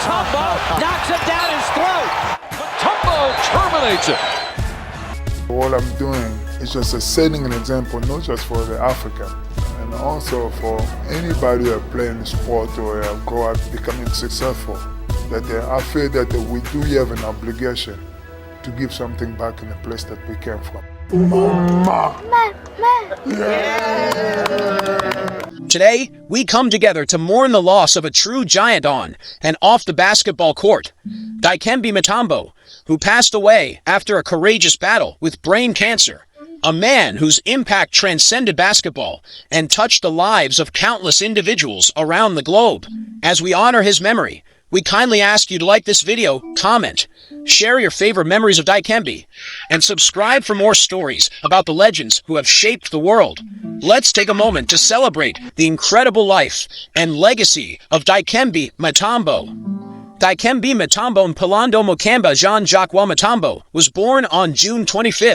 Mutombo knocks it down his throat. Mutombo terminates it. What I'm doing is just setting an example, not just for the African, and also for anybody who are playing sport or grow up becoming successful. That I feel that we do have an obligation to give something back in the place that we came from. Today, we come together to mourn the loss of a true giant on and off the basketball court, Dikembe Mutombo, who passed away after a courageous battle with brain cancer, a man whose impact transcended basketball and touched the lives of countless individuals around the globe. As we honor his memory, we kindly ask you to like this video, comment, share your favorite memories of Dikembe, and subscribe for more stories about the legends who have shaped the world. Let's take a moment to celebrate the incredible life and legacy of Dikembe Mutombo. Dikembe Mutombo Mpilando Mukamba Jean-Jacques Mutombo was born on June 25,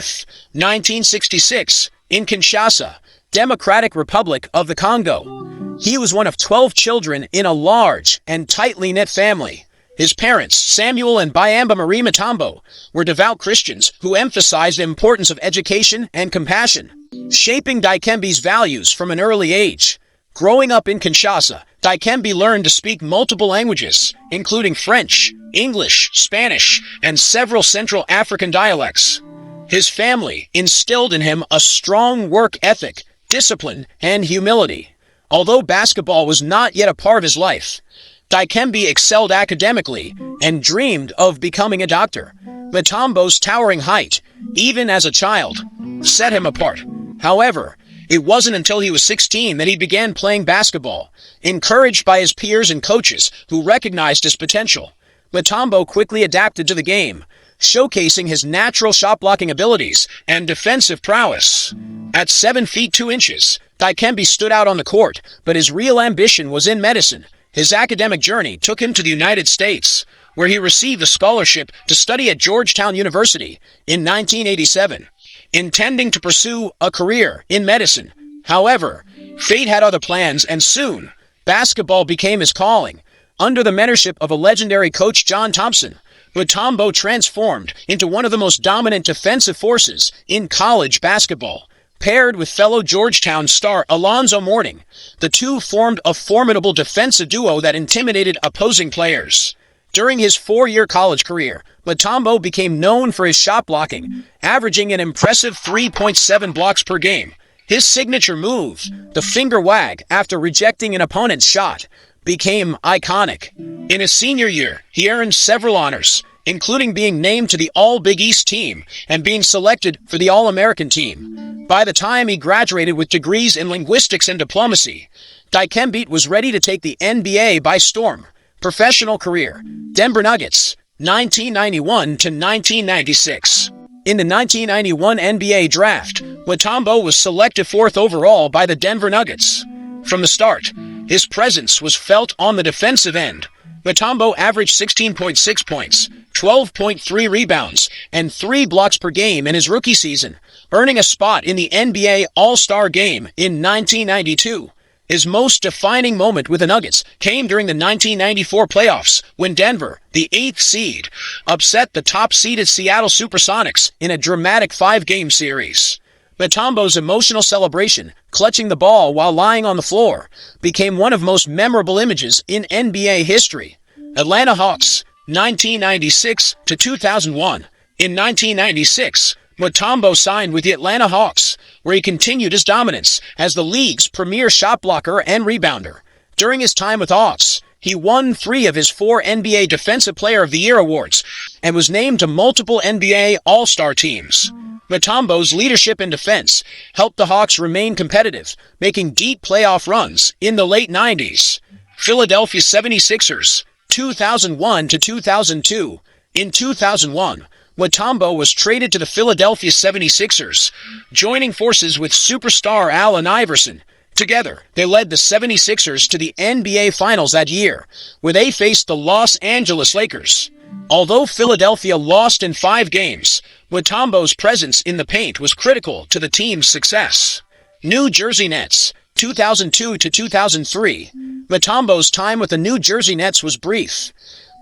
1966, in Kinshasa, Democratic Republic of the Congo. He was one of 12 children in a large and tightly knit family. His parents, Samuel and Byamba Marie Mutombo, were devout Christians who emphasized the importance of education and compassion, shaping Dikembe's values from an early age. Growing up in Kinshasa, Dikembe learned to speak multiple languages, including French, English, Spanish, and several Central African dialects. His family instilled in him a strong work ethic, discipline, and humility. Although basketball was not yet a part of his life, Dikembe excelled academically and dreamed of becoming a doctor. Mutombo's towering height, even as a child, set him apart. However, it wasn't until he was 16 that he began playing basketball, encouraged by his peers and coaches who recognized his potential. Mutombo quickly adapted to the game, showcasing his natural shot-blocking abilities and defensive prowess. At 7 feet 2 inches, Dikembe stood out on the court, but his real ambition was in medicine. His academic journey took him to the United States, where he received a scholarship to study at Georgetown University in 1987, intending to pursue a career in medicine. However, fate had other plans, and soon, basketball became his calling. Under the mentorship of a legendary coach, John Thompson, Mutombo transformed into one of the most dominant defensive forces in college basketball. Paired with fellow Georgetown star Alonzo Mourning, the two formed a formidable defensive duo that intimidated opposing players. During his 4-year college career, Mutombo became known for his shot blocking, averaging an impressive 3.7 blocks per game. His signature move, the finger wag after rejecting an opponent's shot, became iconic. In his senior year, he earned several honors, including being named to the All-Big East team and being selected for the All-American team. By the time he graduated with degrees in linguistics and diplomacy, Dikembe was ready to take the NBA by storm. Professional career: Denver Nuggets, 1991 to 1996. In the 1991 NBA draft, Mutombo was selected 4th overall by the Denver Nuggets. From the start, his presence was felt on the defensive end. Mutombo averaged 16.6 points, 12.3 rebounds, and 3 blocks per game in his rookie season, earning a spot in the NBA All-Star Game in 1992. His most defining moment with the Nuggets came during the 1994 playoffs when Denver, the 8th seed, upset the top-seeded Seattle Supersonics in a dramatic 5-game series. Mutombo's emotional celebration, clutching the ball while lying on the floor, became one of the most memorable images in NBA history. Atlanta Hawks, 1996 to 2001. In 1996, Mutombo signed with the Atlanta Hawks, where he continued his dominance as the league's premier shot blocker and rebounder. During his time with Hawks, he won 3 of his 4 NBA Defensive Player of the Year awards and was named to multiple NBA All-Star teams. Mutombo's leadership and defense helped the Hawks remain competitive, making deep playoff runs in the late 90s. Philadelphia 76ers, 2001 to 2002. In 2001, Mutombo was traded to the Philadelphia 76ers, joining forces with superstar Allen Iverson. Together, they led the 76ers to the NBA Finals that year, where they faced the Los Angeles Lakers. Although Philadelphia lost in 5 games, Mutombo's presence in the paint was critical to the team's success. New Jersey Nets, 2002 to 2003. Mutombo's time with the New Jersey Nets was brief.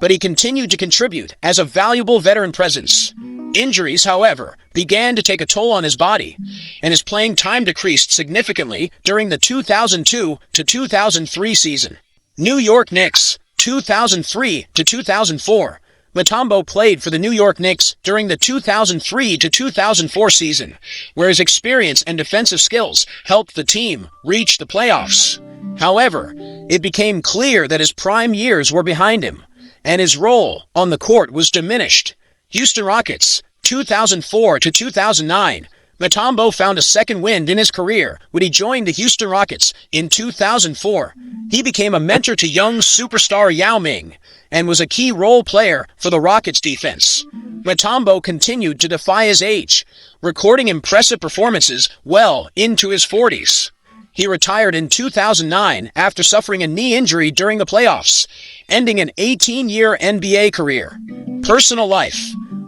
but he continued to contribute as a valuable veteran presence. Injuries, however, began to take a toll on his body, and his playing time decreased significantly during the 2002 to 2003 season. New York Knicks, 2003 to 2004. Mutombo played for the New York Knicks during the 2003 to 2004 season, where his experience and defensive skills helped the team reach the playoffs. However, it became clear that his prime years were behind him, and his role on the court was diminished. Houston Rockets, 2004 to 2009. Mutombo found a second wind in his career when he joined the Houston Rockets in 2004. He became a mentor to young superstar Yao Ming and was a key role player for the Rockets defense. Mutombo continued to defy his age, recording impressive performances well into his 40s. He retired in 2009 after suffering a knee injury during the playoffs, ending an 18-year NBA career. Personal life.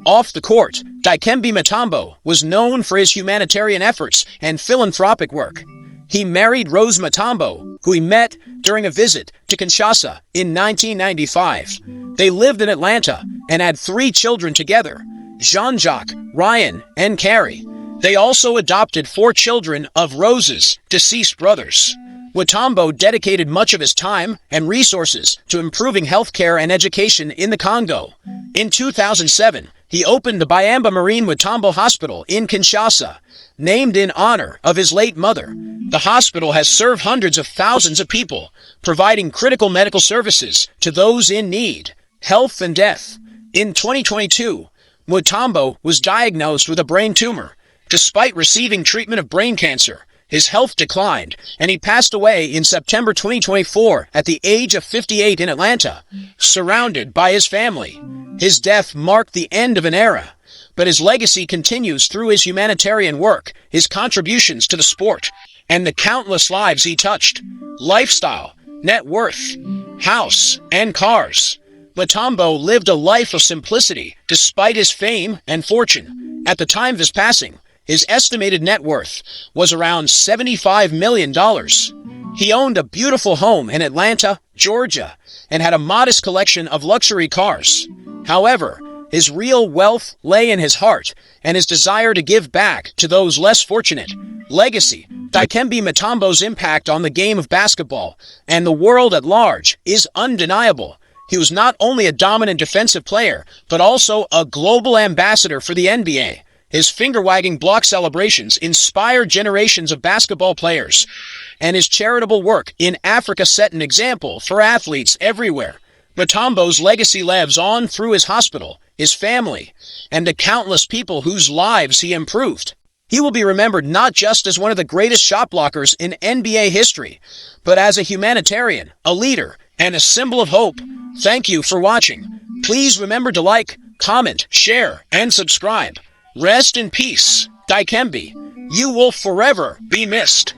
Off the court, Dikembe Mutombo was known for his humanitarian efforts and philanthropic work. He married Rose Mutombo, who he met during a visit to Kinshasa in 1995. They lived in Atlanta and had 3 children together, Jean-Jacques, Ryan, and Carrie. They also adopted 4 children of Rose's deceased brothers. Mutombo dedicated much of his time and resources to improving healthcare and education in the Congo. In 2007, he opened the Biamba Marine Mutombo Hospital in Kinshasa, named in honor of his late mother. The hospital has served hundreds of thousands of people, providing critical medical services to those in need, health and death. In 2022, Mutombo was diagnosed with a brain tumor. Despite receiving treatment of brain cancer, his health declined, and he passed away in September 2024 at the age of 58 in Atlanta, surrounded by his family. His death marked the end of an era, but his legacy continues through his humanitarian work, his contributions to the sport, and the countless lives he touched. Lifestyle, net worth, house, and cars. Mutombo lived a life of simplicity despite his fame and fortune. At the time of his passing, his estimated net worth was around $75 million. He owned a beautiful home in Atlanta, Georgia, and had a modest collection of luxury cars. However, his real wealth lay in his heart and his desire to give back to those less fortunate. Legacy. Dikembe Mutombo's impact on the game of basketball and the world at large is undeniable. He was not only a dominant defensive player, but also a global ambassador for the NBA. His finger-wagging block celebrations inspired generations of basketball players, and his charitable work in Africa set an example for athletes everywhere. Mutombo's legacy lives on through his hospital, his family, and the countless people whose lives he improved. He will be remembered not just as one of the greatest shot blockers in NBA history, but as a humanitarian, a leader, and a symbol of hope. Thank you for watching. Please remember to like, comment, share, and subscribe. Rest in peace, Dikembe. You will forever be missed.